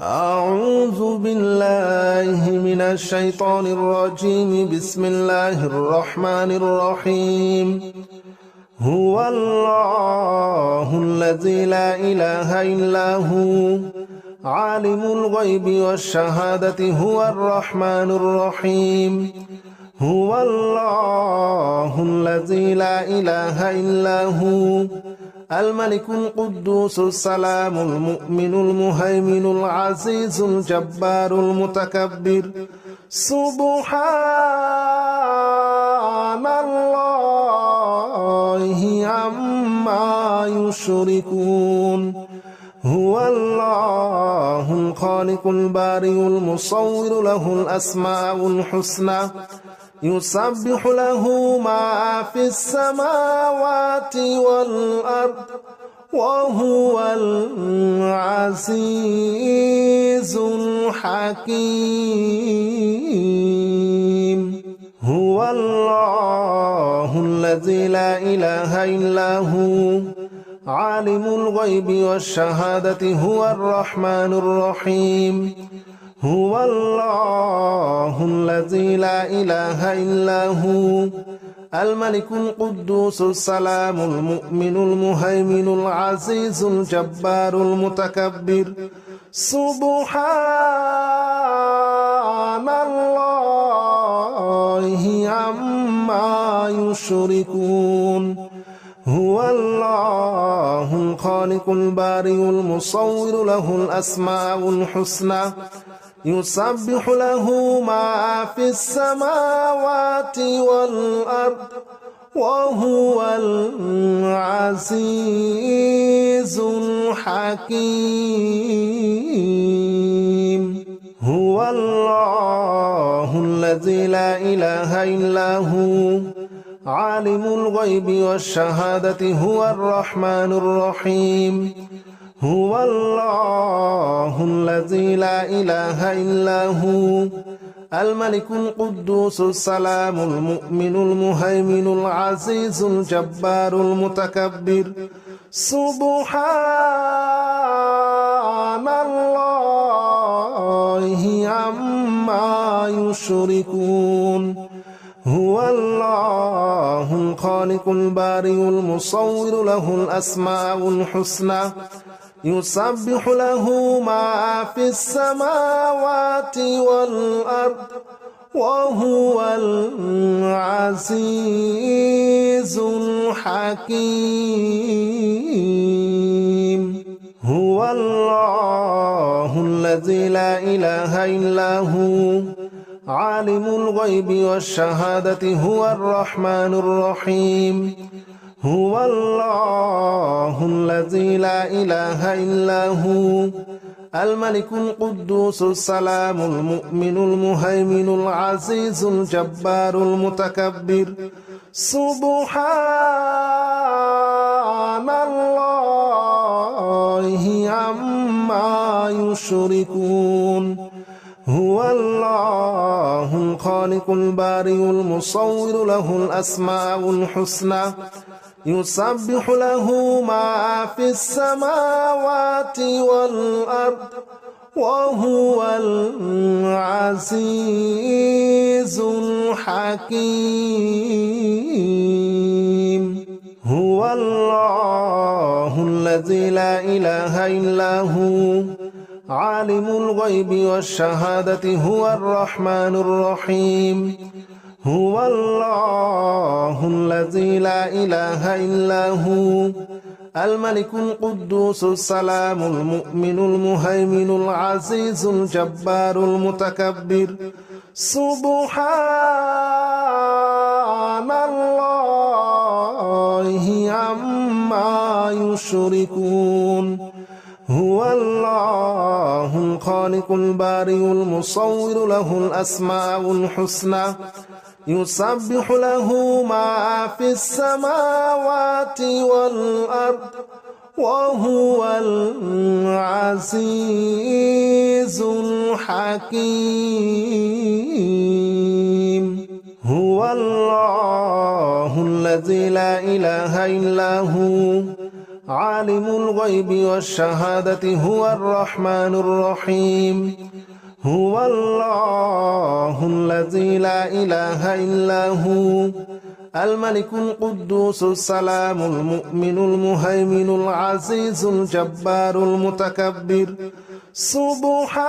أعوذ بالله من الشيطان الرجيم. بسم الله الرحمن الرحيم. هو الله الذي لا إله إلا هو عالم الغيب والشهادة هو الرحمن الرحيم. هو الله الذي لا إله إلا هو الملك القدوس السلام المؤمن المهيمن العزيز الجبار المتكبر. سبحان الله عما يشركون. هو الله الخالق البارئ المصور له الأسماء الحسنى يسبح له ما في السماوات والأرض وهو العزيز الحكيم. هو الله الذي لا إله إلا هو عالم الغيب والشهادة هو الرحمن الرحيم. هو الله الذي لا إله إلا هو الملك القدوس السلام المؤمن المهيمن العزيز الجبار المتكبر. سبحان الله عما يشركون. هو الله الخالق البارئ المصور له الأسماء الحسنى يسبح له ما في السماوات والأرض وهو العزيز الحكيم. هو الله الذي لا إله إلا هو عالم الغيب والشهادة هو الرحمن الرحيم. هو الله الذي لا إله إلا هو الملك القدوس السلام المؤمن المهيمن العزيز الجبار المتكبر. سبحان الله عما يشركون. هو الله الخالق البارئ المصور له الأسماء الحسنى يسبح له ما في السماوات والأرض وهو العزيز الحكيم. هو الله الذي لا إله إلا هو عالم الغيب والشهادة هو الرحمن الرحيم. هو الله الذي لا إله إلا هو الملك القدوس السلام المؤمن المهيمن العزيز الجبار المتكبر. سبحان الله عما يشركون. هو الله الخالق البارئ المصور له الأسماء الحسنى يسبح له ما في السماوات والأرض وهو العزيز الحكيم. هو الله الذي لا إله إلا هو عالم الغيب والشهادة هو الرحمن الرحيم. هو الله الذي لا إله إلا هو الملك القدوس السلام المؤمن المهيمن العزيز الجبار المتكبر. سبحان الله عما يشركون. هو الله الخالق البارئ المصور له الأسماء الحسنى يسبح له ما في السماوات والأرض وهو العزيز الحكيم. هو الله الذي لا إله إلا هو عالم الغيب والشهادة هو الرحمن الرحيم هو الله الذي لا إله إلا هو الملك القدوس السلام المؤمن المهيمن العزيز الجبار المتكبر سبحان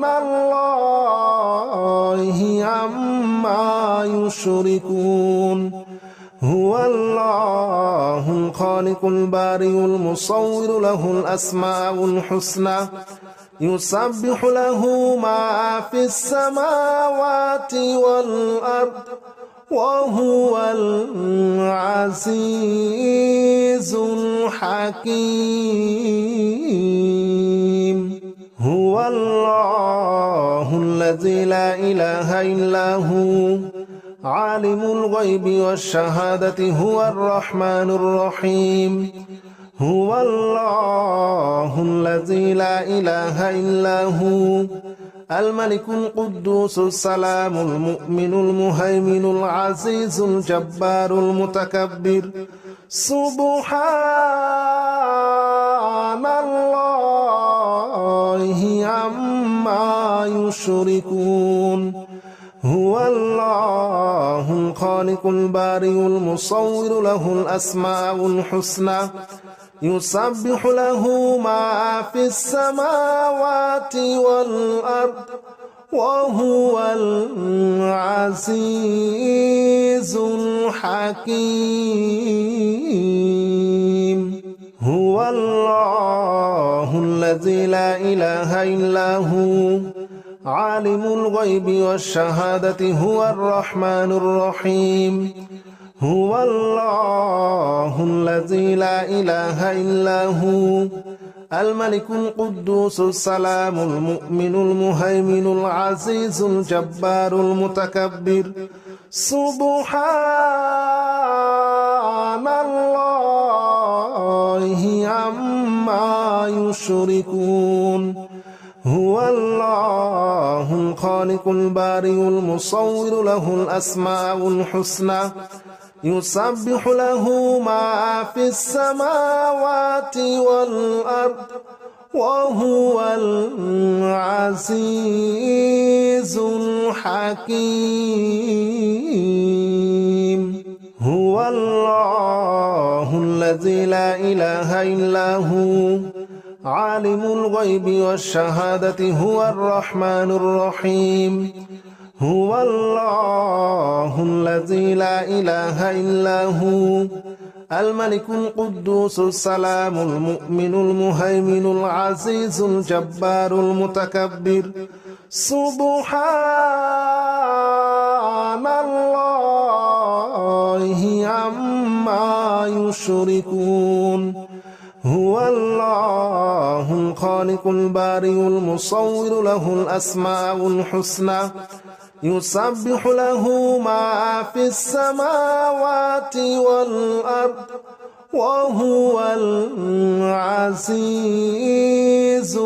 الله عما يشركون هو الله الخالق البارئ المصور له الأسماء الحسنى يسبح له ما في السماوات والأرض وهو العزيز الحكيم هو الله الذي لا إله إلا هو عالم الغيب والشهادة هو الرحمن الرحيم هو الله الذي لا إله إلا هو الملك القدوس السلام المؤمن المهيمن العزيز الجبار المتكبر سبحان الله عما يشركون هو الله الخالق البارئ المصور له الأسماء الحسنى يسبح له ما في السماوات والأرض وهو العزيز الحكيم هو الله الذي لا إله إلا هو عالم الغيب والشهادة هو الرحمن الرحيم هو الله الذي لا إله إلا هو الملك القدوس السلام المؤمن المهيمن العزيز الجبار المتكبر سبحان الله عما يشركون هو الله الخالق البارئ المصور له الأسماء الحسنى يسبح له ما في السماوات والأرض وهو العزيز الحكيم هو الله الذي لا إله إلا هو عالم الغيب والشهادة هو الرحمن الرحيم هو الله الذي لا إله إلا هو الملك القدوس السلام المؤمن المهيمن العزيز الجبار المتكبر سبحان الله عما يشركون هو الله الخالق البارئ المصور له الأسماء الحسنى يسبح له ما في السماوات والأرض وهو العزيز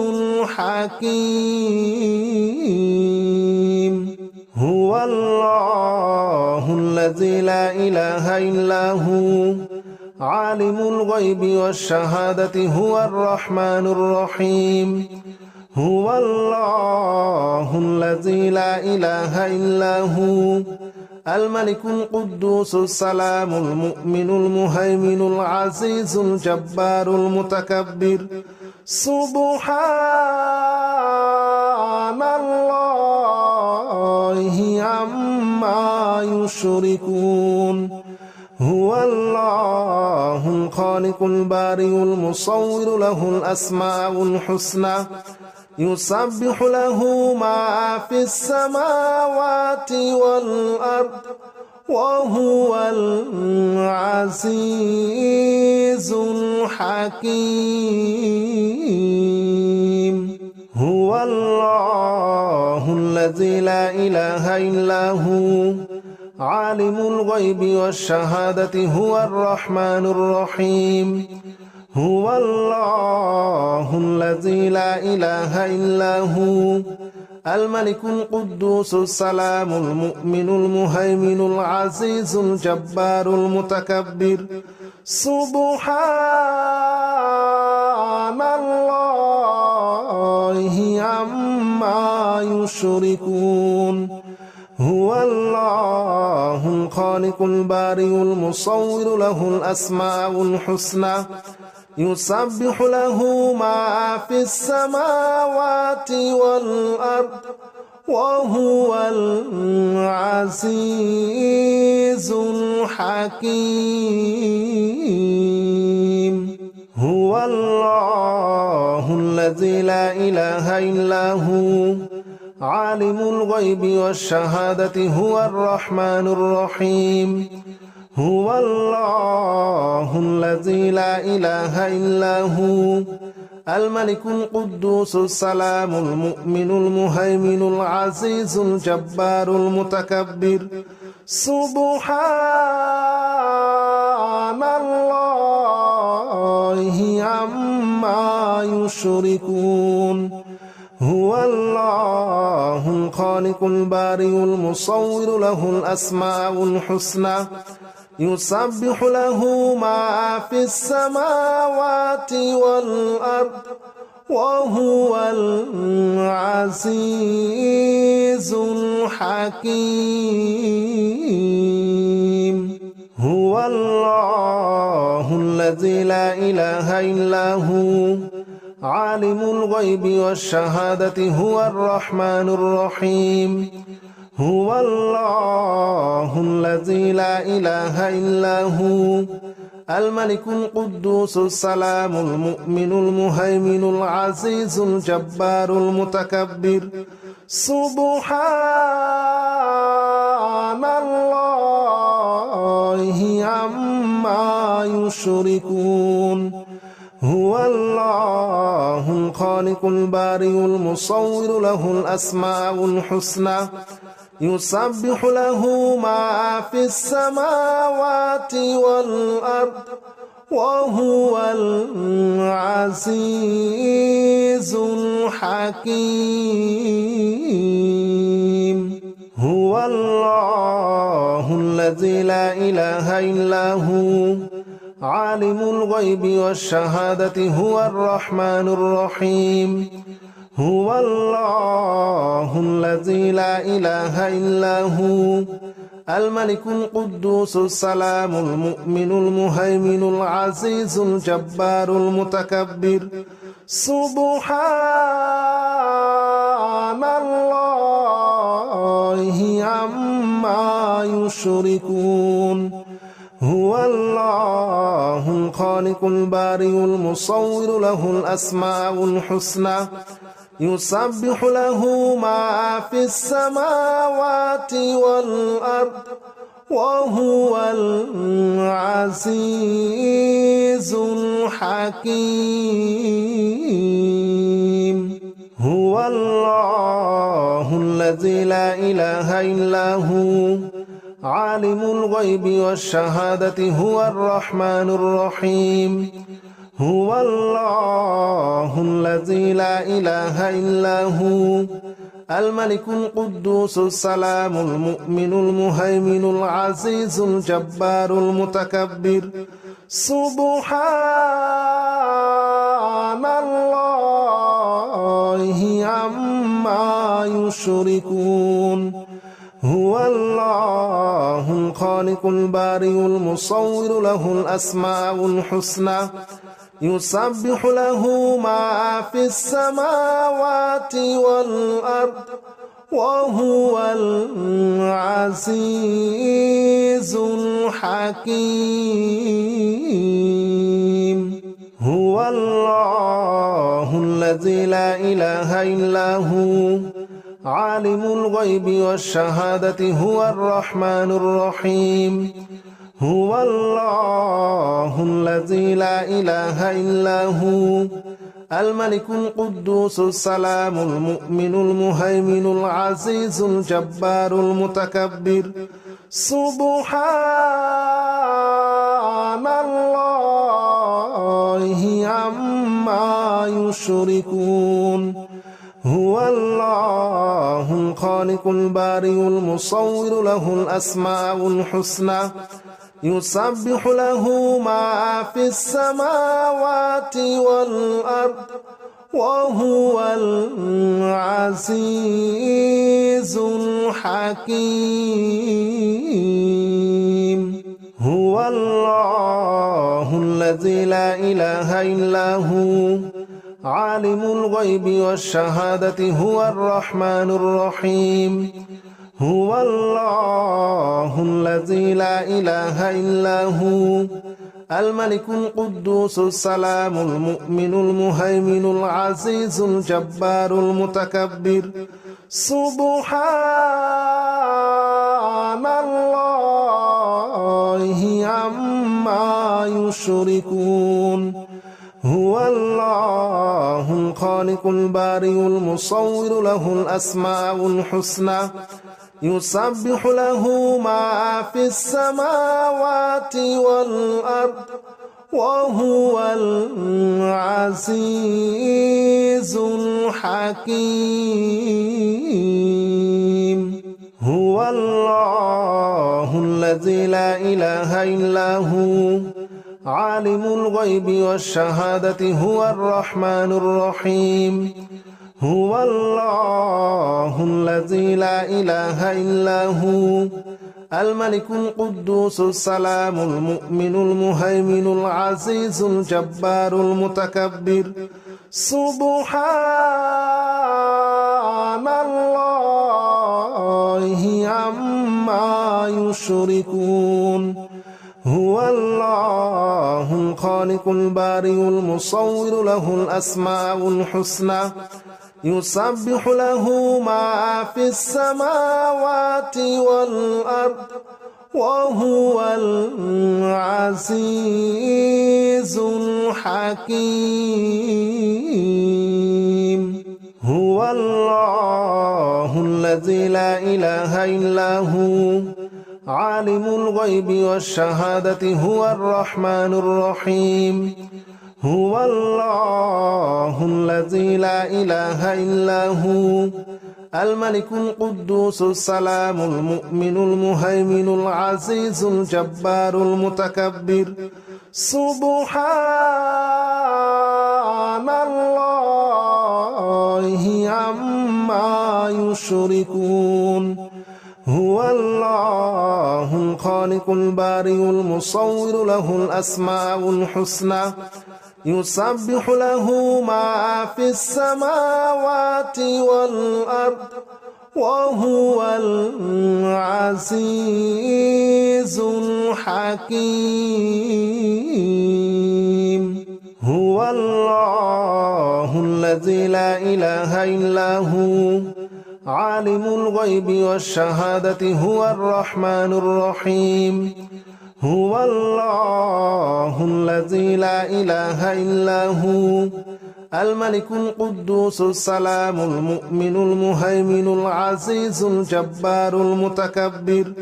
الحكيم هو الله الذي لا إله إلا هو عالم الغيب والشهادة هو الرحمن الرحيم هو الله الذي لا إله إلا هو الملك القدوس السلام المؤمن المهيمن العزيز الجبار المتكبر سبحان الله عما يشركون هو الله الخالق البارئ المصور له الأسماء الحسنى يسبح له ما في السماوات والأرض وهو العزيز الحكيم هو الله الذي لا إله إلا هو عالم الغيب والشهادة هو الرحمن الرحيم هو الله الذي لا إله إلا هو الملك القدوس السلام المؤمن المهيمن العزيز الجبار المتكبر سبحان الله عما يشركون هو الله الخالق البارئ المصور له الأسماء الحسنى يسبح له ما في السماوات والأرض وهو العزيز الحكيم هو الله الذي لا إله إلا هو عالم الغيب والشهادة هو الرحمن الرحيم هو الله الذي لا إله إلا هو الملك القدوس السلام المؤمن المهيمن العزيز الجبار المتكبر سبحان الله عما يشركون هو الله الخالق البارئ المصور له الأسماء الحسنى يسبح له ما في السماوات والأرض وهو العزيز الحكيم هو الله الذي لا إله إلا هو عالم الغيب والشهادة هو الرحمن الرحيم هو الله الذي لا إله إلا هو الملك القدوس السلام المؤمن المهيمن العزيز الجبار المتكبر سبحان الله عما يشركون هو الله الخالق البارئ المصور له الأسماء الحسنى يسبح له ما في السماوات والأرض وهو العزيز الحكيم هو الله الذي لا إله إلا هو عالم الغيب والشهادة هو الرحمن الرحيم هو الله الذي لا إله إلا هو الملك القدوس السلام المؤمن المهيمن العزيز الجبار المتكبر سبحان الله عما يشركون هو الله الخالق البارئ المصور له الأسماء الحسنى يسبح له ما في السماوات والأرض وهو العزيز الحكيم هو الله الذي لا إله إلا هو عالم الغيب والشهادة هو الرحمن الرحيم هو الله الذي لا إله إلا هو الملك القدوس السلام المؤمن المهيمن العزيز الجبار المتكبر سبحان الله عما يشركون هو الله الخالق البارئ المصور له الأسماء الحسنى يسبح له ما في السماوات والأرض وهو العزيز الحكيم هو الله الذي لا إله إلا هو عالم الغيب والشهادة هو الرحمن الرحيم هو الله الذي لا إله إلا هو الملك القدوس السلام المؤمن المهيمن العزيز الجبار المتكبر سبحان الله عما يشركون هو الله الخالق البارئ المصور له الأسماء الحسنى يسبح له ما في السماوات والأرض وهو العزيز الحكيم هو الله الذي لا إله إلا هو عالم الغيب والشهادة هو الرحمن الرحيم هو الله الذي لا إله إلا هو الملك القدوس السلام المؤمن المهيمن العزيز الجبار المتكبر سبحان الله عما يشركون هو الله الخالق البارئ المصور له الأسماء الحسنى يسبح له ما في السماوات والأرض وهو العزيز الحكيم هو الله الذي لا إله إلا هو عالم الغيب والشهادة هو الرحمن الرحيم هو الله الذي لا إله إلا هو الملك القدوس السلام المؤمن المهيمن العزيز الجبار المتكبر سبحان الله عما يشركون هو الله الخالق البارئ المصور له الأسماء الحسنى يسبح له ما في السماوات والأرض وهو العزيز الحكيم هو الله الذي لا إله إلا هو عالم الغيب والشهادة هو الرحمن الرحيم هو الله الذي لا إله إلا هو الملك القدوس السلام المؤمن المهيمن العزيز الجبار المتكبر سبحان الله عما يشركون هو الله الخالق البارئ المصور له الأسماء الحسنى يسبح له ما في السماوات والأرض وهو العزيز الحكيم هو الله الذي لا إله إلا هو عالم الغيب والشهادة هو الرحمن الرحيم هو الله الذي لا إله إلا هو الملك القدوس السلام المؤمن المهيمن العزيز الجبار المتكبر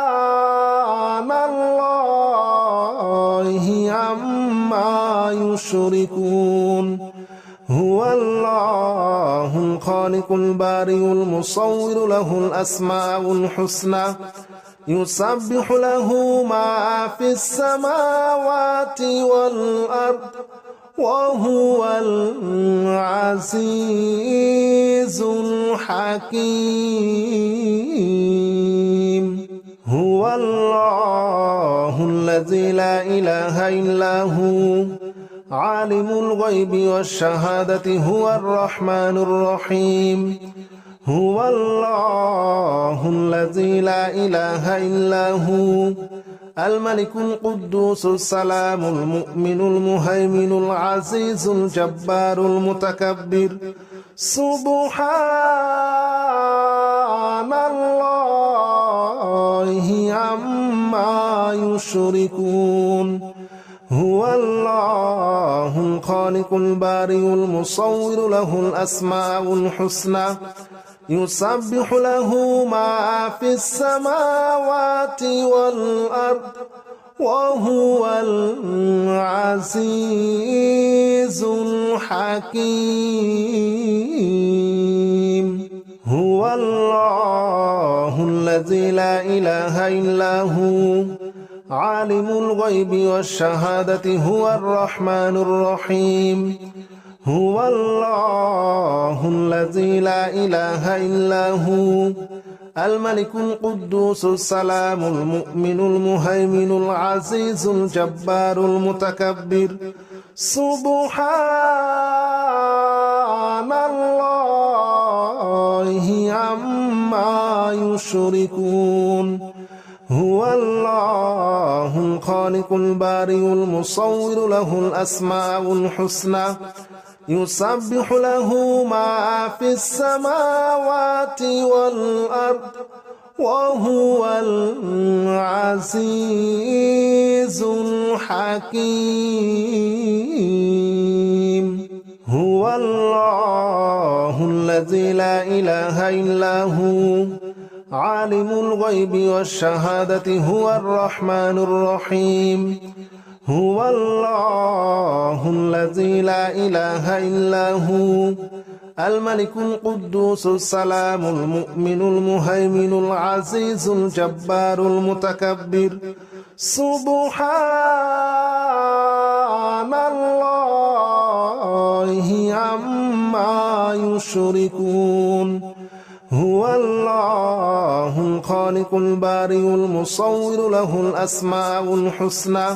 سبحان الله عما يشركون هو الله الخالق البارئ المصور له الأسماء الحسنى يسبح له ما في السماوات والأرض وهو العزيز الحكيم هو الله الذي لا إله إلا هو عالم الغيب والشهادة هو الرحمن الرحيم هو الله الذي لا إله إلا هو الملك القدوس السلام المؤمن المهيمن العزيز الجبار المتكبر سبحان الله عما يشركون هو الله الخالق البارئ المصور له الأسماء الحسنى يسبح له ما في السماوات والأرض وهو العزيز الحكيم هو الله الذي الذي لا إله إلا هو عالم الغيب والشهادة هو الرحمن الرحيم هو الله الذي لا إله إلا هو الملك القدوس السلام المؤمن المهيمن العزيز الجبار المتكبر سبحان الله عما يشركون هو الله الخالق البارئ المصور له الأسماء الحسنى يسبح له ما في السماوات والأرض وهو العزيز الحكيم هو الله الذي لا إله إلا هو عالم الغيب والشهادة هو الرحمن الرحيم هو الله الذي لا إله إلا هو الملك القدوس السلام المؤمن المهيمن العزيز الجبار المتكبر سبحان الله عما يشركون هو الله الخالق البارئ المصور له الأسماء الحسنى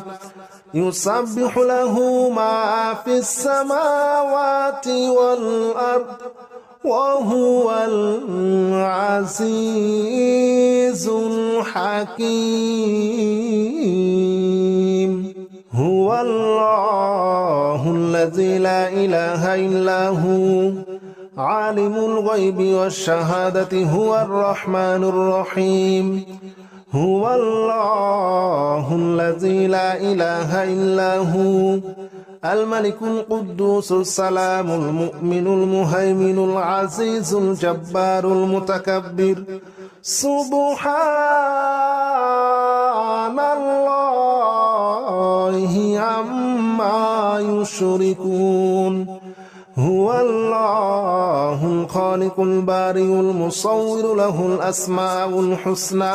يسبح له ما في السماوات والأرض وهو العزيز الحكيم هو الله الذي لا إله إلا هو عالم الغيب والشهادة هو الرحمن الرحيم هو الله الذي لا إله إلا هو الملك القدوس السلام المؤمن المهيمن العزيز الجبار المتكبر سبحان الله عما يشركون هو الله الخالق البارئ المصور له الأسماء الحسنى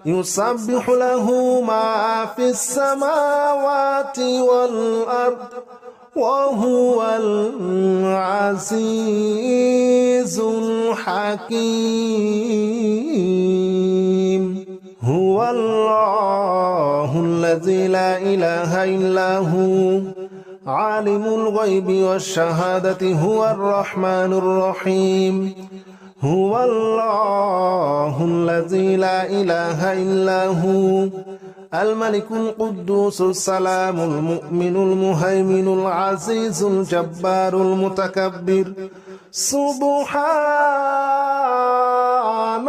يسبح له ما في السماوات والأرض وهو العزيز الحكيم هو الله الذي لا إله إلا هو عالم الغيب والشهادة هو الرحمن الرحيم هو الله الذي لا إله إلا هو الملك القدوس السلام المؤمن المهيمن العزيز الجبار المتكبر سبحان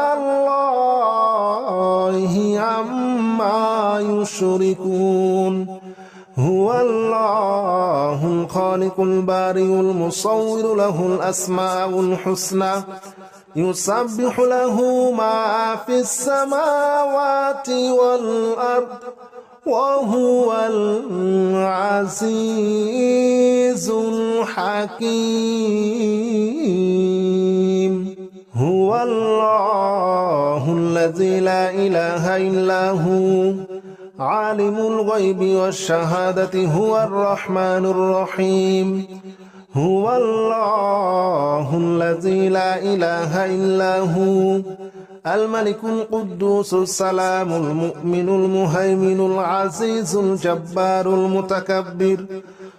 الله عما يشركون هو الله الخالق البارئ المصور له الأسماء الحسنى يسبح له ما في السماوات والأرض وهو العزيز الحكيم هو الله الذي لا إله إلا هو عالم الغيب والشهادة هو الرحمن الرحيم هو الله الذي لا إله إلا هو الملك القدوس السلام المؤمن المهيمن العزيز الجبار المتكبر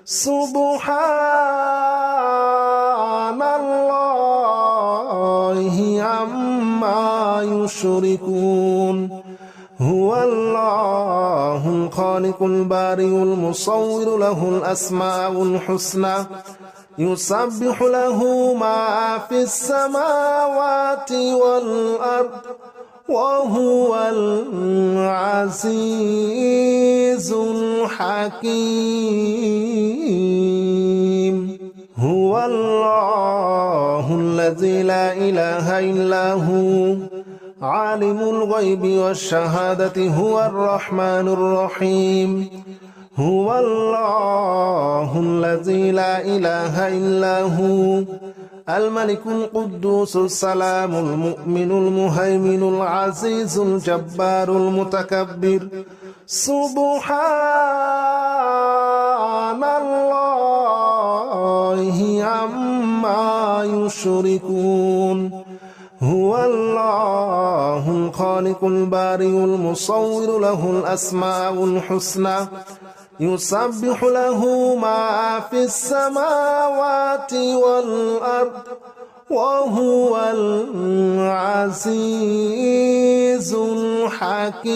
سبحان الله عما يشركون هو الله الخالق البارئ المصور له الأسماء الحسنى يسبح له ما في السماوات والأرض وهو العزيز الحكيم هو الله الذي لا إله إلا هو عالم الغيب والشهادة هو الرحمن الرحيم هو الله الذي لا إله إلا هو الملك القدوس السلام المؤمن المهيمن العزيز الجبار المتكبر سبحان الله عما يشركون هو الله الخالق البارئ المصور له الأسماء الحسنى يسبح له ما في السماوات والأرض وهو العزيز الحكيم.